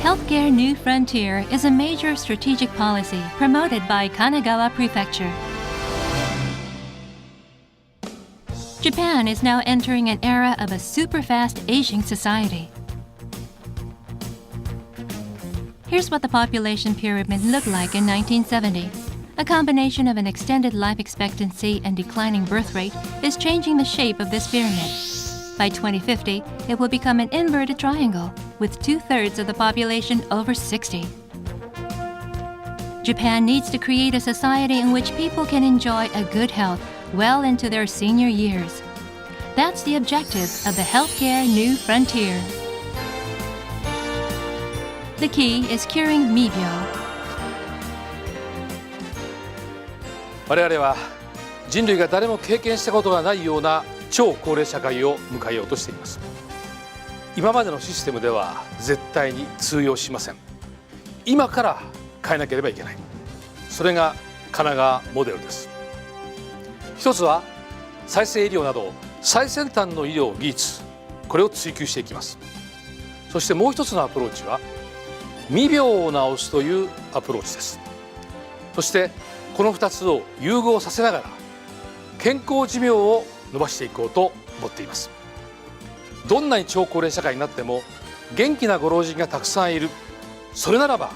Healthcare New Frontier is a major strategic policy promoted by Kanagawa Prefecture. Japan is now entering an era of a super-fast aging society. Here's what the population pyramid looked like in 1970. A combination of an extended life expectancy and declining birth rate is changing the shape of this pyramid. By 2050, it will become an inverted triangle, with 2/3 of the population over 60. Japan needs to create a society in which people can enjoy a good health well into their senior years. That's the objective of the Healthcare New Frontier. The key is curing未病. 我々は人類が誰も経験したことがないような超高齢社会を迎えようとしています。今までのシステムでは絶対に通用しません。今から変えなければいけない。それが神奈川モデルです。一つは再生医療など最先端の医療技術、これを追求していきます。そしてもう一つのアプローチは未病を治すというアプローチです。そしてこの2つを融合させながら健康寿命を伸ばしていこうと思っています。どんなに超高齢社会になっても元気なご老人がたくさんいる。それならば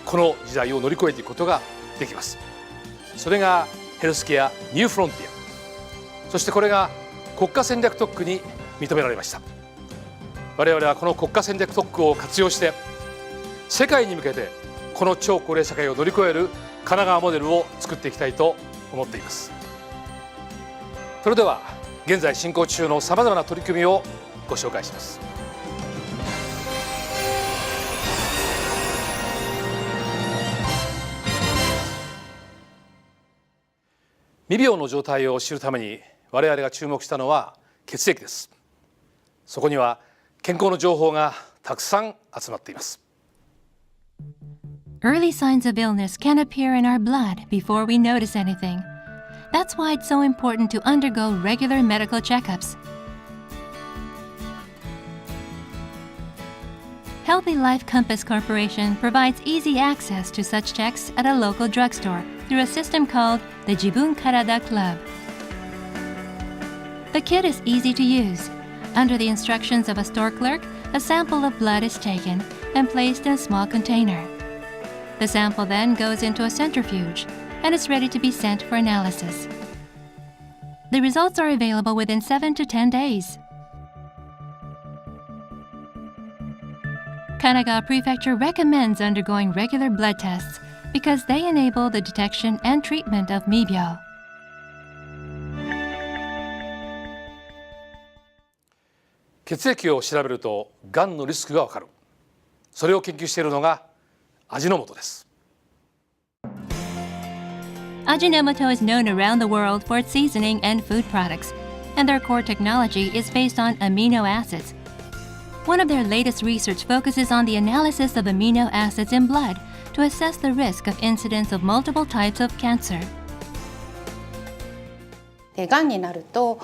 この時代を乗り越えていくことができます。それがヘルスケアニューフロンティア。そしてこれが国家戦略特区に認められました。我々はこの国家戦略特区を活用して世界に向けてこの超高齢社会を乗り越える神奈川モデルを作っていきたいと思っています。それでは現在進行中のさまざまな取り組みをご紹介します。未病の状態を知るために我々が注目したのは血液です。そこには健康の情報がたくさん集まっています。Early signs of illness can appear in our blood before we notice anything. That's why it's so important to undergo regular medical checkups. Healthy Life Compass Corporation provides easy access to such checks at a local drugstore through a system called the Jibun Karada Club. The kit is easy to use. Under the instructions of a store clerk, a sample of blood is taken and placed in a small container. The sample then goes into a centrifuge and is ready to be sent for analysis. The results are available within 7 to 10 days. Kanagawa Prefecture recommends undergoing regular blood tests because they enable the detection and treatment of Mibyo. 血液を調べるとがんのリスクがわかる。それを研究しているのが味の素です。Ajinomoto is known around the world for its seasoning and food products, and their core technology is based on amino acids. One of their latest research focuses on the analysis of amino acids in blood to assess the risk of incidence of multiple types of cancer. がんになると、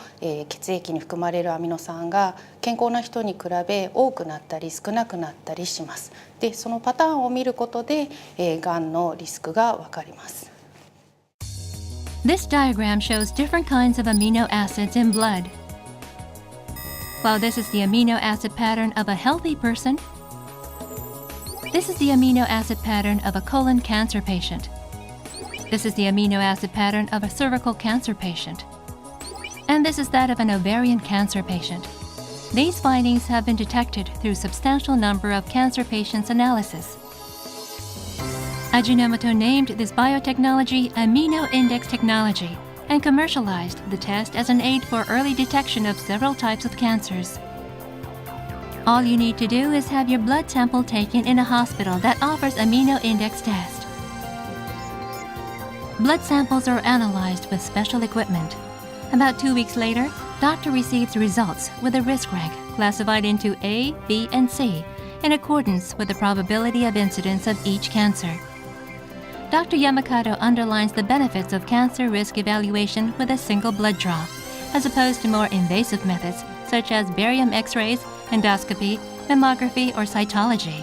血液に含まれるアミノ酸が健康な人に比べ多くなったり少なくなったりします。で、そのパターンを見ることで、がんのリスクがわかります。This diagram shows different kinds of amino acids in blood. While this is the amino acid pattern of a healthy person, this is the amino acid pattern of a colon cancer patient. This is the amino acid pattern of a cervical cancer patient. And this is that of an ovarian cancer patient. These findings have been detected through a substantial number of cancer patients' analysis. Ajinomoto named this biotechnology Amino Index Technology and commercialized the test as an aid for early detection of several types of cancers. All you need to do is have your blood sample taken in a hospital that offers amino index test. Blood samples are analyzed with special equipment. About 2 weeks later, doctor receives results with a risk rank classified into A, B, and C in accordance with the probability of incidence of each cancer. Dr. Yamakado underlines the benefits of cancer risk evaluation with a single blood draw, as opposed to more invasive methods such as barium X-rays, endoscopy, mammography, or cytology.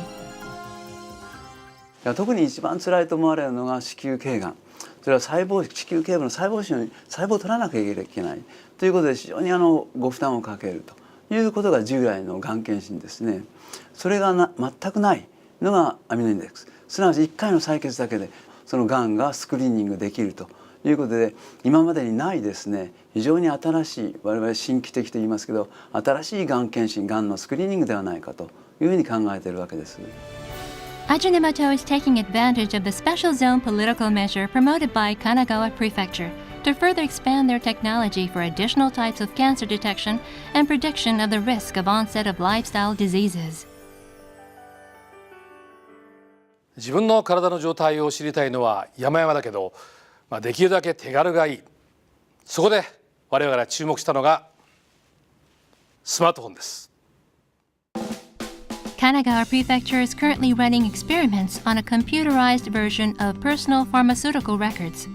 特に一番辛いと思われるのが子宮頸がん。それは子宮頸部の細胞腫に細胞を取らなきゃいけないということで非常にご負担をかけるということが従来のがん検診ですね。それが全くないのがアミノインデックス。すなわち1回の採血だけでそのがんがスクリーニングできるということで、今までにないですね、非常に新しい、我々新規的と言いますけど、新しいがん検診、がんのスクリーニングではないかというふうに考えているわけです。Ajinomoto is taking advantage of the special zone political measure promoted by Kanagawa Prefecture to further expand their technology for additional types of cancer detection and prediction of the risk of onset of lifestyle diseases. 自分の体の状態を知りたいのは山々だけど、できるだけ手軽がいい。そこで我々が注目したのがスマートフォンです。Kanagawa Prefecture is currently running experiments on a computerized version of personal pharmaceutical records.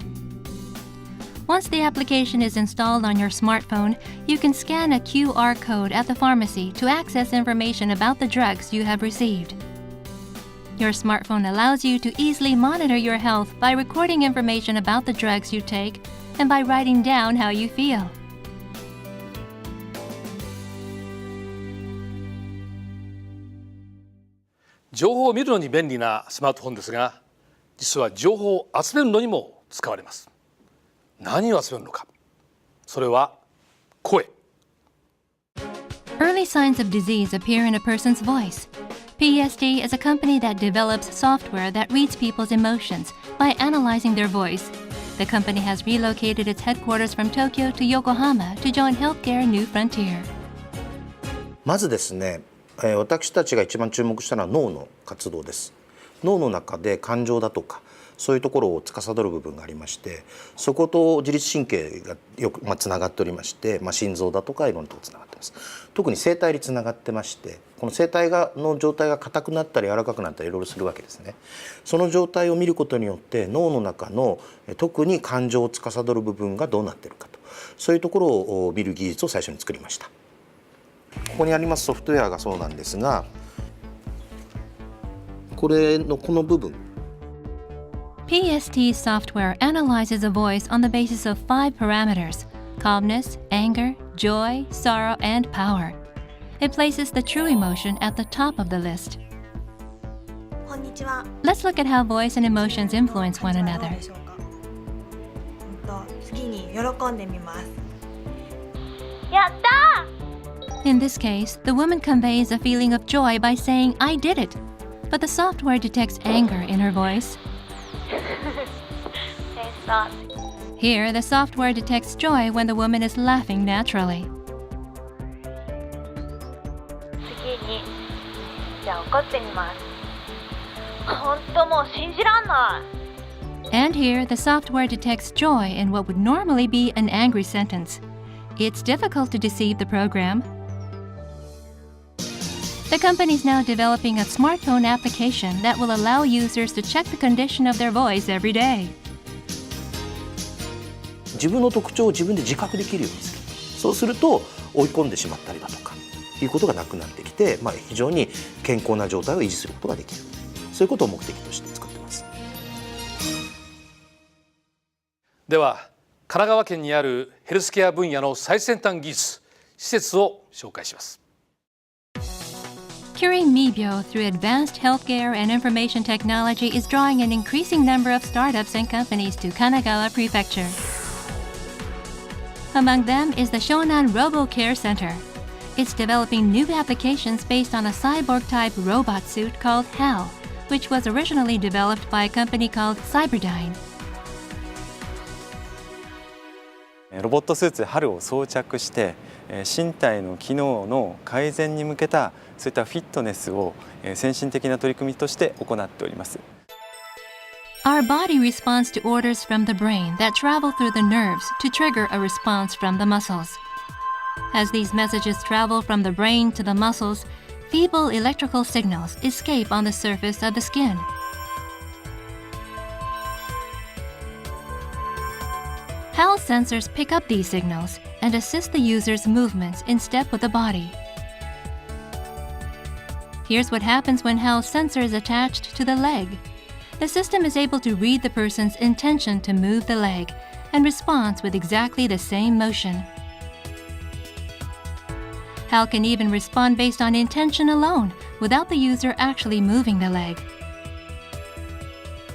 Once the application is installed on your smartphone, you can scan a QR code at the pharmacy to access information about the drugs you have received. Your smartphone allows you to easily monitor your health by recording information about the drugs you take and by writing down how you feel. 情報を見るのに便利なスマートフォンですが、実は情報を集めるのにも使われます。何を集めるのか。それは声。Early signs of disease appear in a person's voice. PSD is a company that develops software that reads people's emotions by analyzing their voice. The company has relocated its headquarters from Tokyo to Yokohama to join Healthcare New Frontier. まずですね、私たちが一番注目したのは脳の活動です。脳の中で感情だとかそういうところを司る部分がありまして、そこと自律神経がよくつながっておりまして、心臓だとかいろんなところつながっています。特に声帯につながってまして、この声帯の状態が硬くなったり柔らかくなったりいろいろするわけですね。その状態を見ることによって脳の中の特に感情を司る部分がどうなっているかと、そういうところを見る技術を最初に作りました。ここにありますソフトウェアがそうなんですが、この部分。PST's software analyzes a voice on the basis of 5 parameters: calmness, anger, joy, sorrow, and power. It places the true emotion at the top of the list. こんにちは。 Let's look at how voice and emotions influence one どう another. でしょうか。次に喜んでみます。やったー！ In this case, the woman conveys a feeling of joy by saying, "I did it." But the software detects anger in her voice. Here, the software detects joy when the woman is laughing naturally. 次にじゃあ怒ってみます。本当もう信じらんない。 And here, the software detects joy in what would normally be an angry sentence. It's difficult to deceive the program. The company is now developing a smartphone application that will allow users to check the condition of their voice every day. 自分の特徴を自分で自覚できるようにする。そうすると追い込んでしまったりだとかいうことがなくなってきて、非常に健康な状態を維持することができる。そういうことを目的として作っています。では神奈川県にあるヘルスケア分野の最先端技術施設を紹介します。Curing Mibyo through advanced healthcare and information technology is drawing an increasing number of startups and companies to Kanagawa Prefecture. Among them is the Shonan Robo Care Center. It's developing new applications based on a cyborg-type robot suit called HAL, which was originally developed by a company called Cyberdyne. ロボットスーツHALを装着して身体の機能の改善に向けたそういったフィットネスを先進的な取り組みとして行っております。Our body responds to orders from the brain that travel through the nerves to trigger a response from the muscles. As these messages travel from the brain to the muscles, feeble electrical signals escape on the surface of the skin. HAL sensors pick up these signals and assist the user's movements in step with the body. Here's what happens when HAL sensor is attached to the leg. The system is able to read the person's intention to move the leg and responds with exactly the same motion. HAL can even respond based on intention alone, without the user actually moving the leg.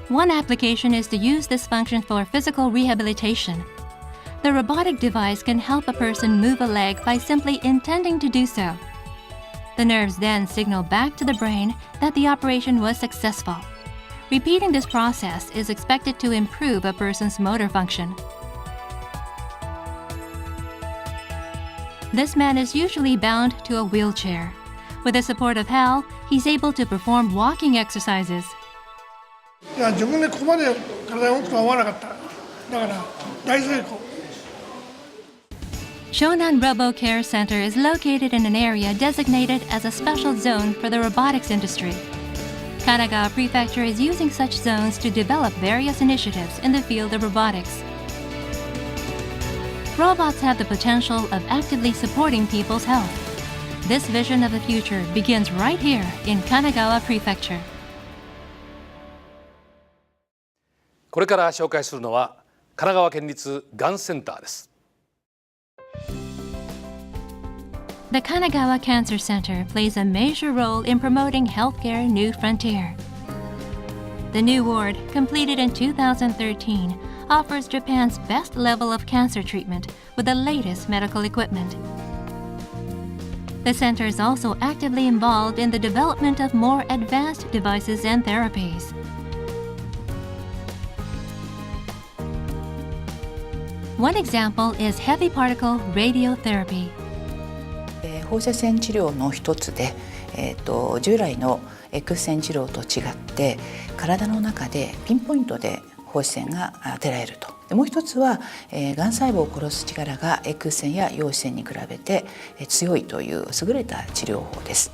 One application is to use this function for physical rehabilitation. The robotic device can help a person move a leg by simply intending to do so. The nerves then signal back to the brain that the operation was successful. Repeating this process is expected to improve a person's motor function. This man is usually bound to a wheelchair. With the support of HAL, he's able to perform walking exercises. いや自分でここまで体が大きくは思わなかった。だから大成功。Shonan Robo Care Center is located in an area designated as a special zone for the robotics industry. Kanagawa Prefecture is using such zones to develop various initiatives in the field of robotics. Robots have the potential of actively supporting people's health. This vision of the future begins right here in Kanagawa Prefecture. これから紹介するのは神奈川県立がんセンターです。The Kanagawa Cancer Center plays a major role in promoting Healthcare New Frontier. The new ward, completed in 2013, offers Japan's best level of cancer treatment with the latest medical equipment. The center is also actively involved in the development of more advanced devices and therapies. One example is heavy particle radiotherapy. 放射線治療の一つで、従来の X 線治療と違って体の中でピンポイントで放射線が当てられると。でもう一つは、がん細胞を殺す力が X 線や陽子線に比べて強いという優れた治療法です。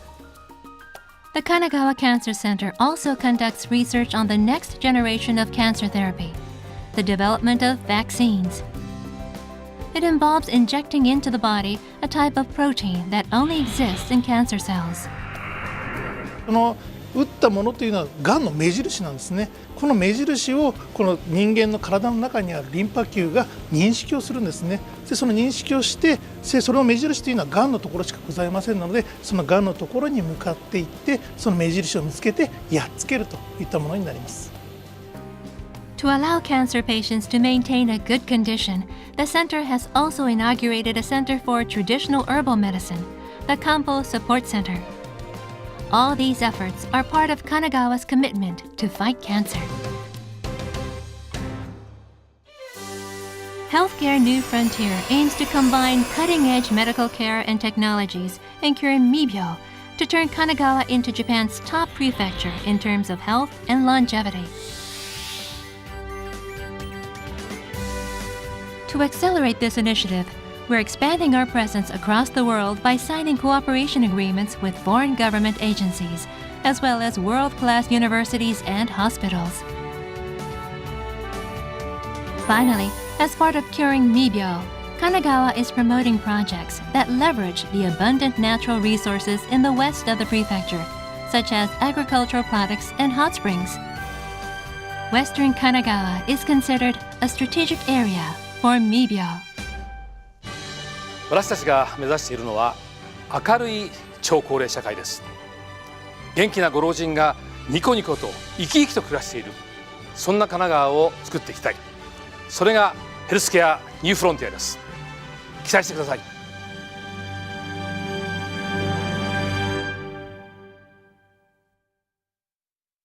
The Kanagawa Cancer Center also conducts research on the next generation of cancer therapy, the development of vaccines. It involves injecting into the body a type of protein that only exists in cancer cells. この打ったものというのはがんの目印なんですね。この目印をこの人間の体の中にあるリンパ球が認識をするんですね。でその認識をしてその目印というのはがんのところしかございませんので、そのがんのところに向かっていってその目印を見つけてやっつけるといったものになります。To allow cancer patients to maintain a good condition, the center has also inaugurated a center for traditional herbal medicine, the Kampo Support Center. All these efforts are part of Kanagawa's commitment to fight cancer. Healthcare New Frontier aims to combine cutting-edge medical care and technologies and cure Mibyo to turn Kanagawa into Japan's top prefecture in terms of health and longevity. To accelerate this initiative, we're expanding our presence across the world by signing cooperation agreements with foreign government agencies, as well as world-class universities and hospitals. Finally, as part of curing Mibyo, Kanagawa is promoting projects that leverage the abundant natural resources in the west of the prefecture, such as agricultural products and hot springs. Western Kanagawa is considered a strategic area for Mibyo. 私たちが目指しているのは明るい超高齢社会です。元気なご老人がニコニコと生き生きと暮らしている、そんな神奈川を作っていきたい。それがヘルスケアニューフロンティアです。期待してください。